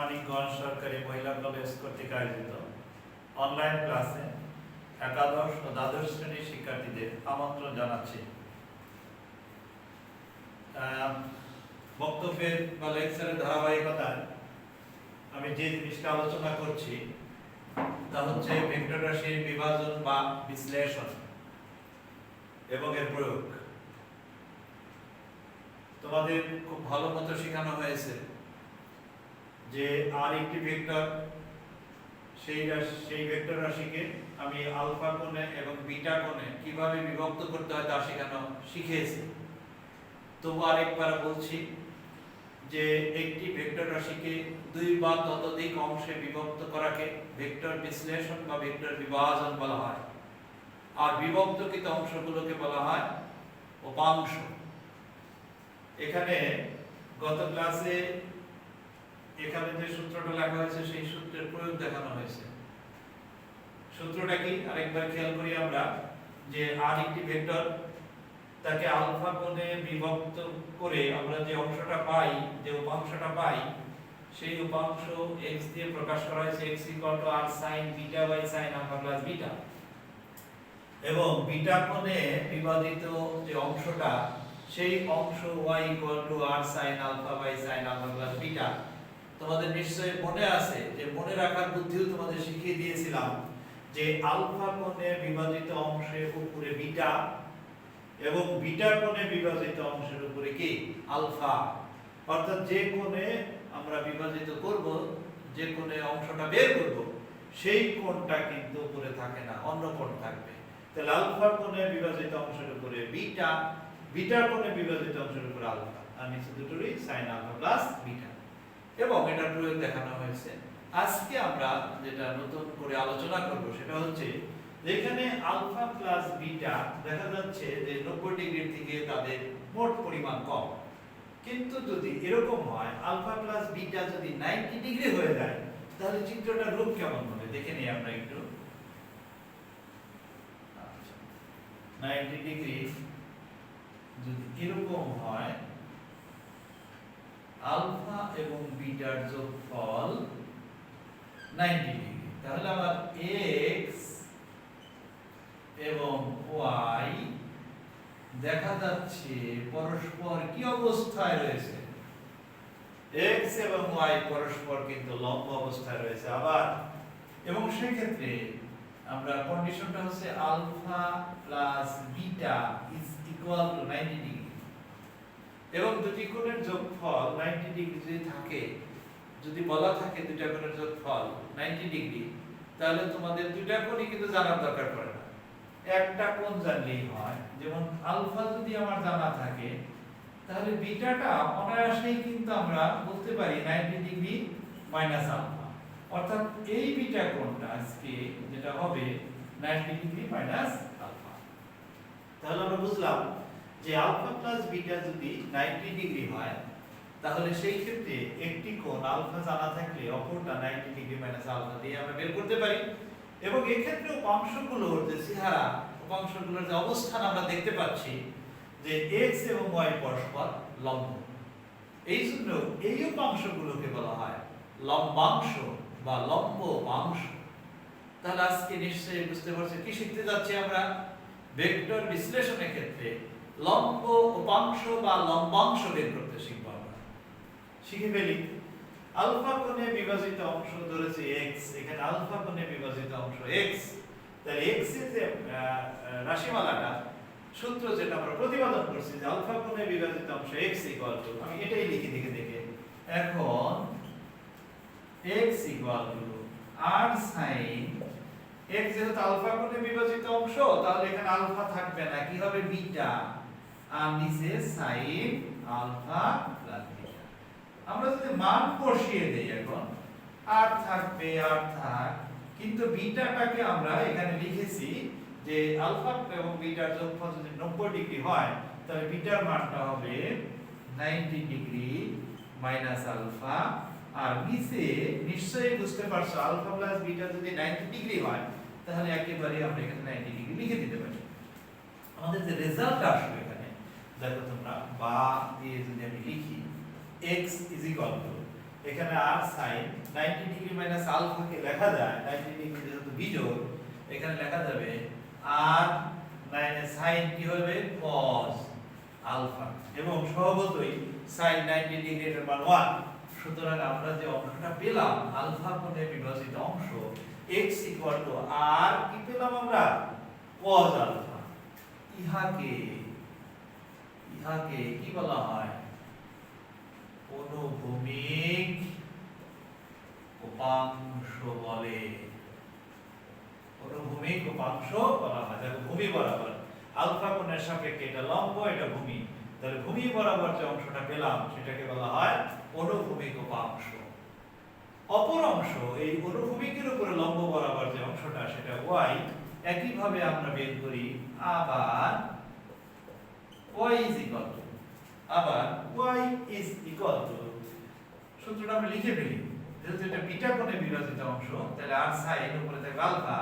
মানিকগঞ্জ সরকারি মহিলা কলেজ কর্তৃক আয়োজিত অনলাইন ক্লাসে একাদশ ও দ্বাদশ শ্রেণীর শিক্ষার্থীদের আমন্ত্রণ জানাচ্ছি। বক্তব্যের বা লেকচারের ধারাবাহিকতায় আমি যে জিনিসটা আলোচনা করছি তা হচ্ছে ভেক্টর রাশির বিভাজন বা বিশ্লেষণ এবং এর প্রয়োগ। তোমাদের খুব ভালো মতো শেখানো হয়েছে যে আর একটি ভেক্টর, সেই ভেক্টর রাশিকে আমি আলফা কোণে এবং বিটা কোণে কিভাবে বিভক্ত করতে হয় তা শেখানো শিখিয়েছি। তবু আরেকবার বলছি যে একটি ভেক্টর রাশিকে দুই বা ততোধিক অংশে বিভক্ত করাকে ভেক্টর বিশ্লেষণ বা ভেক্টর বিভাজন বলা হয়, আর বিভক্তকৃত অংশগুলোকে বলা হয় উপাংশ। এখানে গত ক্লাসে এখানে যে সূত্রটা লেখা হয়েছে সেই সূত্রের প্রয়োগ দেখানো হয়েছে। সূত্রটা কি আরেকবার খেয়াল করি আমরা, যে আর একটি ভেক্টর তাকে আলফা কোণে বিভক্ত করে আমরা যে অংশটা পাই, যে উপাংশটা পাই, সেই উপাংশ x দিয়ে প্রকাশ করা হয়েছে x r sin β / sin α + β, এবং বিটা কোণে বিভাজিত যে অংশটা সেই অংশ y r sin α / sin α + β। তোমাদের নিশ্চয়ই মনে আছে যে মনে রাখার বুদ্ধিও তোমাদের শিখিয়ে দিয়েছিলাম যে আলফা কোণে বিভাজিত অংশের উপরে বিটা এবং বিটা কোণে বিভাজিত অংশের উপরে কি আলফা। অর্থাৎ যে কোণে আমরা বিভাজিত করব, যে কোণে অংশটা বের করব, সেই কোণটা কিন্তু উপরে থাকে না, অন্য কোণ থাকবে। তাহলে আলফা কোণে বিভাজিত অংশের উপরে বিটা, বিটা কোণে বিভাজিত অংশের উপরে আলফা, আর নিচে দুটোরই sin α + β, এবং এটার প্রয়োগ দেখানো হয়েছে। আজকে আমরা যেটা নতুন করে আলোচনা করব সেটা হচ্ছে যেখানে আলফা প্লাস বিটা দেখা যাচ্ছে যে 90 ডিগ্রির থেকে তাদের মোট পরিমাণ কম, কিন্তু যদি এরকম হয় আলফা প্লাস বিটা যদি 90 ডিগ্রি হয়ে যায় তাহলে চিত্রটার রূপ কেমন হবে দেখে নিই আমরা একটু। 90 ডিগ্রি যদি এরকম হয়, আলফা এবং বিটার যোগফল 90 ডিগ্রি, তাহলে আমার x এবং y দেখা যাচ্ছে পরস্পর কি অবস্থায় রয়েছে। x এবং y পরস্পর কিন্তু লম্ব অবস্থায় রয়েছে আবার, এবং সেই ক্ষেত্রে আমরা কন্ডিশনটা হচ্ছে alpha plus beta is equal to 90 degree, এবং দুটি কোণের যোগফল 90 ডিগ্রি যদি থাকে, যদি বলা থাকে দুইটা কোণের যোগফল 90 ডিগ্রি, তাহলে তোমাদের দুইটা কোণই কিন্তু জানার দরকার পড়ে না, একটা কোণ জানলেই হয়। যেমন আলফা যদি আমার জানা থাকে তাহলে বিটাটা অনায়াসেই কিন্তু আমরা বলতে পারি 90 ডিগ্রি মাইনাস আলফা, অর্থাৎ এই বিটা কোণটা আজকে যেটা হবে 90 ডিগ্রি মাইনাস আলফা। তাহলে আমরা বুঝলাম যে আলফা প্লাস বিটা যদি 90 ডিগ্রি হয় তাহলে সেই ক্ষেত্রে একটি কোণ আলফা জানা থাকলে অপরটা 90 ডিগ্রি মাইনাস আলফা দিয়ে আমরা বের করতে পারি, এবং এই ক্ষেত্রে উপাংশগুলোর যে চেহারা, উপাংশগুলোর যে অবস্থান আমরা দেখতে পাচ্ছি যে x এবং y পরস্পর লম্ব, এই জন্য এই উপাংশগুলোকে বলা হয় লম্বাংশ বা লম্ব উপাংশ। তাহলে আজকে নিশ্চয়ই বুঝতে পারছি কি শিখতে যাচ্ছি আমরা, ভেক্টর বিশ্লেষণের ক্ষেত্রে লম্ব উপাংশ বা লম্বাংশ বের করতে শিখব আমরা। শিখে ফেলি। আলফা কোণে বিভাজিত অংশ ধরেছে x, এখানে আলফা কোণে বিভাজিত অংশ x, তাহলে x এর যে রাশিমালাটা সূত্র যেটা আমরা প্রতিপাদন করছি যে আলফা কোণে বিভাজিত অংশ x ইকুয়াল টু, আমি এটাই লিখি দেখে এখন x equal to r sin x, যেহেতু আলফা কোণে বিভাজিত অংশ তাহলে এখানে আলফা থাকবে না, কি হবে বিটা, আর নিচে sin আলফা প্লাস বিটা। আমরা যদি মান বসিয়ে দেই এখন r থাকবে, r থাক, কিন্তু বিটাটাকে আমরা এখানে লিখেছি যে আলফা এবং বিটার যোগফল যদি 90 ডিগ্রি হয় তাহলে বিটার মানটা হবে 90 ডিগ্রি মাইনাস আলফা, আর নিচে নিশ্চয়ই বুঝতে পারছো আলফা প্লাস বিটা যদি 90 ডিগ্রি হয় তাহলে একেবারে আমরা এখানে 90 ডিগ্রি লিখে দিতে পারি। আমাদের যে রেজাল্ট আসবে এখানে দেখো তোমরা, বা দিয়ে যদি আমি লিখি x is equal to এখানে আর সাইন 90 ডিগ্রি মাইনাস আলফা কে লেখা যায় 90 ডিগ্রি যেহেতু বিজোড় এখানে লেখা যাবে আর মাইনাস সাইন কি হবে cos আলফা এবং স্বভাবতই sin 90 ডিগ্রি এর মান 1 সুতরাং আমরা যে অংশটা পেলাম আলফা কোণে বিভাজিত অংশ x r কি পেলাম আমরা cos আলফা ইহাকে কি বলা হয় অনুভূমিক উপাংশ বলে অনুভূমিক উপাংশ বলা হয় দেখো ভূমি বরাবর আলফা কোণের সাপেক্ষে এটা লম্ব এটা ভূমি তাহলে ভূমি বরাবর যে অংশটা পেলাম সেটাকে বলা হয় অনুভূমিক উপাংশ অপর অংশ এই অনুভূমিকের উপরে লম্ব বরাবর যে অংশটা সেটা y একই ভাবে আমরা বের করি আবার y is equal to সূত্রটা আমরা লিখে ফেলি যেহেতু এটা বিটা কোণে বিভাজিত অংশ তাহলে r sin উপরে থাকবে আলফা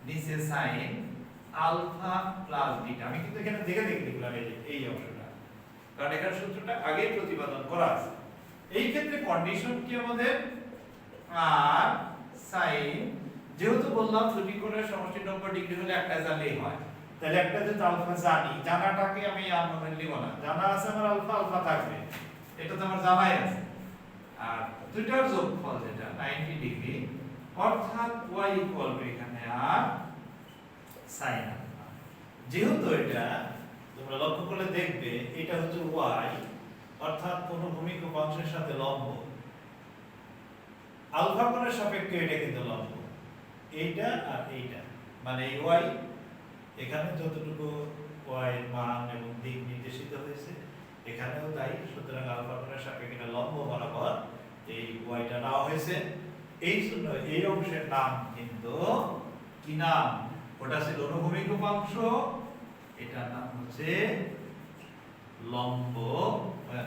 নিচে sin আলফা প্লাস বিটা আমি কিন্তু এখানে দেখে লিখলাম এই অংশটা কারণ এখানে সূত্রটা আগেই প্রতিপাদন করা আছে এই ক্ষেত্রে কন্ডিশন কি আমাদের r sin যেহেতু বললাম দুটি কোণের সমষ্টি 90 ডিগ্রি হলে একটা জানলেই হয় তাহলে একটা যেহেতু আলফা জানি জানাটাকে আমি আননোন লিখব না জানা আছে আমার আলফা থাকবে এটা তো আমার জানাই আছে আর দুইটার যোগফল যেটা 90 ডিগ্রি অর্থাৎ y এখানে r sin আলফা যেহেতু এটা তোমরা লক্ষ্য করলে দেখবে এটা হচ্ছে y অর্থাৎ অনুভূমিক উপাংশের সাথে লম্ব আলফা কোণের সাপেক্ষে এটা কিন্তু লম্ব এইটা আর এইটা মানে এই y এখানে যতটুকু y এর মান এবং দিক নির্দেশিত হয়েছে এখানেও তাই সুতরাং আলফা কোণের সাপেক্ষে এটা লম্ব বরাবর এই yটা নেওয়া হয়েছে এই জন্য এই অংশের নাম কিন্তু কি নাম ওটা ছিল অনুভূমিক উপাংশ এটার নাম হচ্ছে লম্ব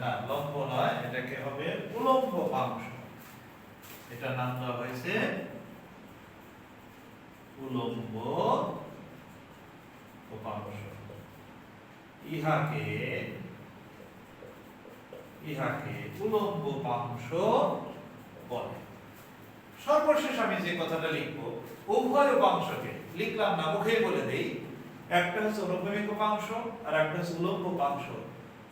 না লম্ব নয় এটাকে হবে উলম্ব উপাংশ এটার নাম দেওয়া হয়েছে উলম্ব উপাংশ ইহাকে উলম্ব উপাংশ বলে সর্বশেষ আমি যে কথাটা লিখবো উভয় উপাংশকে লিখলাম না মুখে বলে দেই একটা হচ্ছে অনুভূমিক উপাংশ আর একটা হচ্ছে উলম্ব উপাংশ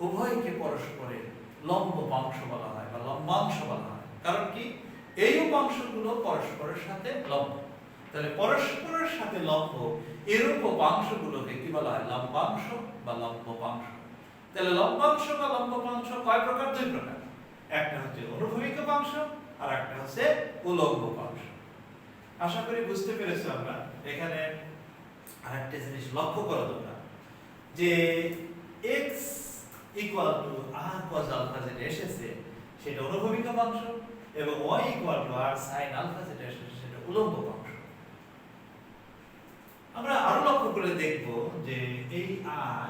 উভয়কে পরস্পরের লম্ব উপাংশ বলা হয় বা লম্বাংশ বলা হয় কারণ কি এই উপাংশগুলো পরস্পরের সাথে লম্ব তাহলে পরস্পরের সাথে লম্ব এরূপ উপাংশগুলোকে কি বলা হয় লম্বাংশ বা লম্ব উপাংশ তাহলে লম্বাংশ বা লম্ব উপাংশ কয় প্রকার দুই প্রকার একটা হচ্ছে অনুভূমিক উপাংশ আর একটা হচ্ছে উলম্ব উপাংশ আশা করি বুঝতে পেরেছো আমরা এখানে আরেকটা জিনিস লক্ষ্য করো তোমরা যে x r cos আলফা যেটা এসেছে সেটা অনুভূমিক উপাংশ এবং y r sin আলফা যেটা এসেছে সেটা উলম্ব উপাংশ আমরা আরো লক্ষ্য করে দেখব যে এই r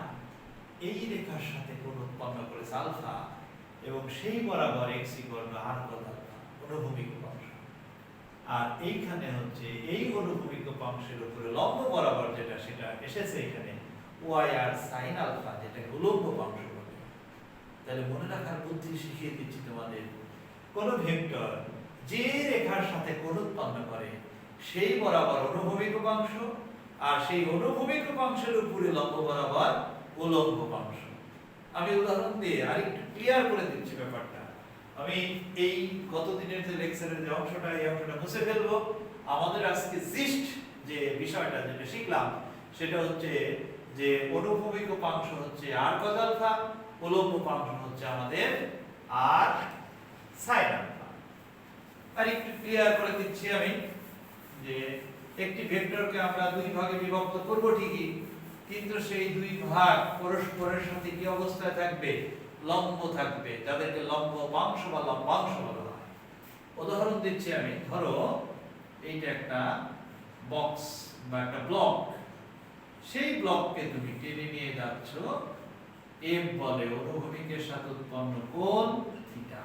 এই রেখার সাথে কোণ উৎপন্ন করেছে আলফা এবং সেই বরাবর x r cos আলফা অনুভূমিক উপাংশ আর এইখানে হচ্ছে এই অনুভূমিক উপাংশের উপরে লম্ব বরাবর যেটা সেটা এসেছে এখানে y r sin আলফা যেটা উলম্ব উপাংশ বলে তাহলে মনে রাখার বুদ্ধি শিখিয়ে দিচ্ছি তোমাদের কোন ভেক্টর যে রেখার সাথে কোণ উৎপন্ন করে সেই বরাবর অনুভূমিক উপাংশ আর সেই অনুভূমিক উপাংশের উপরে লম্ব বরাবর উলম্ব উপাংশ আমি উদাহরণ দিয়ে আরেকটু ক্লিয়ার করে দিচ্ছি ব্যাপারটা আমি এই গত দিনের যে লেকচারের যে অংশটা এই অংশটা মুছে ফেলবো আমাদের আজকে জিস্ট যে বিষয়টা যেটা শিখলাম সেটা হচ্ছে যে অনুভূমিক উপাংশ হচ্ছে r cos আলফা উলম্ব উপাংশ হচ্ছে আমাদের r sin আলফা আর একটু ক্লিয়ার করে দিচ্ছি আমি যে একটি ভেক্টরকে আমরা দুই ভাগে বিভক্ত করব ঠিকই কিন্তু সেই দুই ভাগ পরস্পরের সাথে কি অবস্থায় থাকবে লম্ব থাকবে যাদেরকে লম্ব উপাংশ বা লম্বাংশ বলা হয় উদাহরণ দিচ্ছি আমি ধরো এইটা একটা বক্স বা একটা ব্লক সেই ব্লককে তুমি টেনে নিয়ে যাচ্ছ f বলে অনুভূমিকের সাথে উৎপন্ন কোণ থিটা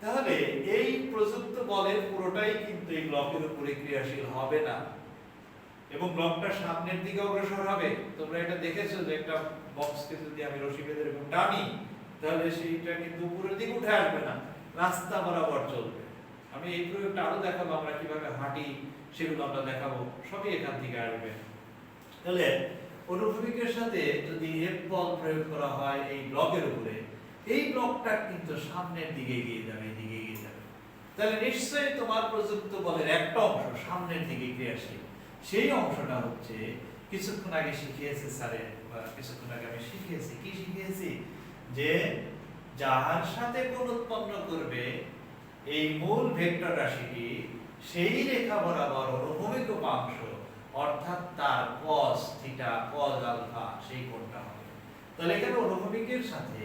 তাহলে এই প্রযুক্ত বলের পুরোটাই কিন্তু এই ব্লকের উপরে ক্রিয়াশীল হবে না এবং ব্লকটা সামনের দিকে অগ্রসর হবে তোমরা এটা দেখেছো যে একটা বক্সকে যদি আমি রশি বেঁধে এরকম টানি তাহলে সেইটা কিন্তু উপরের দিকে উঠে আসবে না রাস্তা বরাবর চলবে। আমি এই প্রয়োগটা আরো দেখাবো, আমরা কিভাবে হাঁটি সেগুলো আমরা দেখাবো, সবই এখান থেকে আসবে। তাহলে অনুভূমিকের সাথে যদি এফ বল প্রয়োগ করা হয় এই ব্লকের উপরে, এই ব্লকটা কিন্তু সামনের দিকে এগিয়ে যাবে, এদিকে এগিয়ে যাবে। তাহলে নিশ্চয়ই তোমার প্রযুক্ত বলের একটা অংশ সামনের দিকে ক্রিয়াশীল। সেই অংশটা হচ্ছে কিছুক্ষণ আগে শিখিয়েছে স্যারে, বা কিছুক্ষণ আগে আমি শিখিয়েছি, কি শিখিয়েছি, যে যার সাথে কোণ উৎপন্ন করবে এই মূল ভেক্টর রাশিটি সেই রেখা বরাবর অনুভূমিক উপাংশ, অর্থাৎ তার cos থিটা cos আলফা সেই কোণটা হবে। তাহলে এখানে অনুভূমিকের সাথে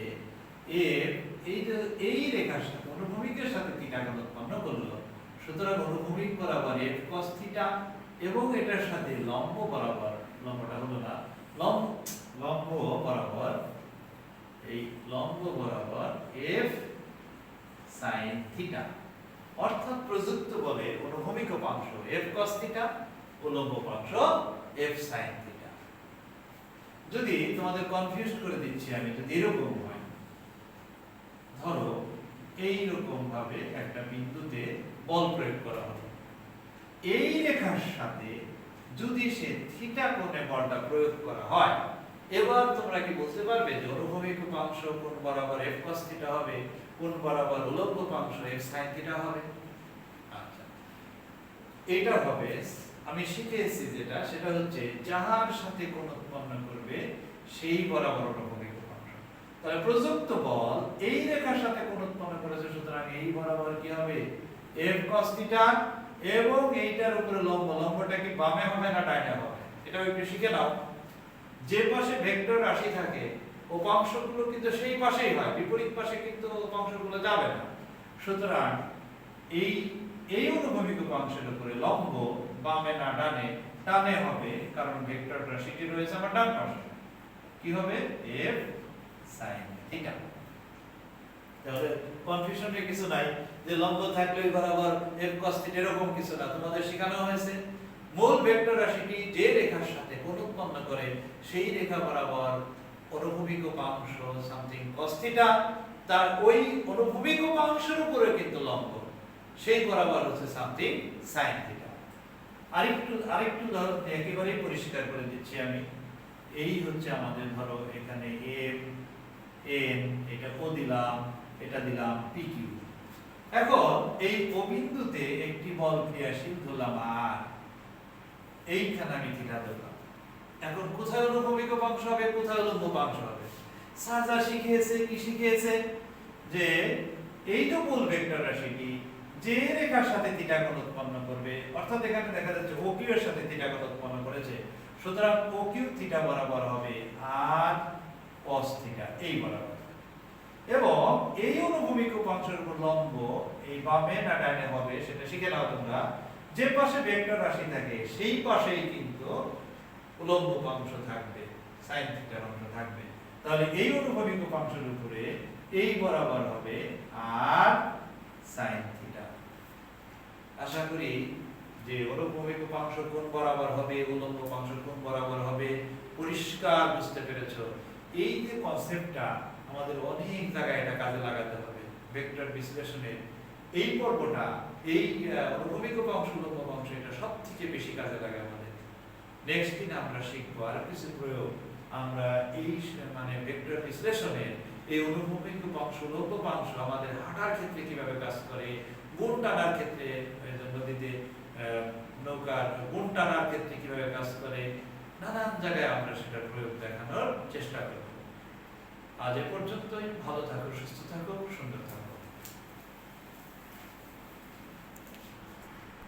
এই রেখার সাথে অনুভূমিকের সাথে থিটা কোণ উৎপন্ন করলো, সুতরাং অনুভূমিক বরাবর f cos থিটা এবং এটার সাথে লম্ব বরাবর, লম্বটা হলো না, লম্ব বরাবর, এই লম্ব বরাবর f sin থিটা, অর্থাৎ প্রযুক্ত বলে অনুভূমিক উপাংশ f cos থিটা, উলম্ব উপাংশ f sin থিটা। যদি তোমাদের কনফিউজ করে দিচ্ছি আমি, যদি এরকম হয়, ধরো এই রকম ভাবে একটা বিন্দুতে বল প্রয়োগ করা হলো, এই রেখার সাথে যদি সে থিটা কোণে বলটা প্রয়োগ করা হয়, এবার তোমরা কি বলতে পারবে যে অনুভূমিক উপাংশ কোণ বরাবর f cos থিটা হবে, কোণ বরাবর উলম্ব উপাংশ f sin থিটা হবে? আচ্ছা, এটা হবে, আমি শিখেছি যেটা, সেটা হচ্ছে যাহার সাথে কোণ উৎপন্ন করবে সেই বরাবর অনুভূমিক উপাংশ। তাহলে প্রযুক্ত বল এই রেখার সাথে কোণ উৎপন্ন করেছে, সুতরাং এই বরাবর কি হবে f cos থিটা, এবং এইটার উপরে লম্ব, লম্বটা কি বামে হবে না ডাইনে হবে, এটাও একটু শিখে নাও। যে পাশে ভেক্টর রাশি থাকে উপাংশগুলো কিন্তু সেই পাশেই হয়, বিপরীত পাশে কিন্তু উপাংশগুলো যাবে না। সুতরাং এই অনুভূমিক উপাংশের উপরে লম্ব বামে না ডানে, ডানে হবে, কারণ ভেক্টর রাশিটি রয়েছে আমার ডান পাশে, কি হবে f sin থিটা। তাহলে কনফিউশনে কিছু নাই যে লম্ব থাকলে বরাবর f cos থিটা, এরকম কিছু না, তোমাদের শেখানো হয়েছে মূল ভেক্টর রাশিটি যে রেখার সাথে কোণ উৎপন্ন করে সেই রেখা বরাবর অনুভূমিক উপাংশ সামথিং cos থিটা, তার ওই অনুভূমিক উপাংশের উপরে কিন্তু লম্ব, সেই বরাবর হচ্ছে সামথিং sin থিটা। আরেকটু ধরো একেবারেই পরিষ্কার করে দিচ্ছি আমি, এই হচ্ছে আমাদের, ধরো এখানে m n, এটা ও দিলাম, এটা দিলাম pq। এখন এই ও বিন্দুতে একটি বল ক্রিয়াশীল ধরলাম আর, এইখানে আমি থিটা দিলাম। এখন কোথায় অনুভূমিক উপাংশ হবে, কোথায় উলম্ব উপাংশ হবে? স্যার শিখিয়েছে, কি শিখিয়েছে, যে এই তো মূল ভেক্টর রাশিটি যে রেখার সাথে থিটা কোণ উৎপন্ন করবে, অর্থাৎ এখানে দেখা যাচ্ছে OQ এর সাথে থিটা কোণ উৎপন্ন করেছে, সুতরাং OQ থিটা বরাবর হবে আর cos থিটা এই বরাবর, এবং এই অনুভূমিক উপাংশের উপর লম্ব এই বামে না ডাইনে হবে সেটা শিখে নাও তোমরা। যে পাশে ভেক্টর রাশি থাকে সেই পাশেই কিন্তু উলম্ব উপাংশ থাকবে, sin থিটার অংশ থাকবে। তাহলে এই অনুভূমিক উপাংশের উপরে এই বরাবর হবে আর sin থিটা। আশা করি যে অনুভূমিক উপাংশ কোণ বরাবর হবে, উলম্ব উপাংশ কোণ বরাবর হবে, পরিষ্কার বুঝতে পেরেছো। এই যে কনসেপ্টটা আমাদের অনেক জায়গায় এটা কাজে লাগাতে হবে ভেক্টর বিশ্লেষণে। এই পর্বটা, এই অনুভূমিক উপাংশ উলম্ব উপাংশ, এটা সবথেকে বেশি কাজে লাগে আমাদের। নেক্সট দিন আমরা শিখবো আর কিছু প্রয়োগ, আমরা এই মানে ভেক্টর বিশ্লেষণে এই অনুভূমিক উপাংশ উলম্ব উপাংশ আমাদের হাঁটার ক্ষেত্রে কিভাবে কাজ করে, গুণ টানার ক্ষেত্রে নদীতে নৌকার গুণ টানার ক্ষেত্রে কিভাবে কাজ করে, নানান জায়গায় আমরা সেটার প্রয়োগ দেখানোর চেষ্টা করব। আজ এ পর্যন্তই। ভালো থাকো, সুস্থ থাকো, সুন্দর থাকো।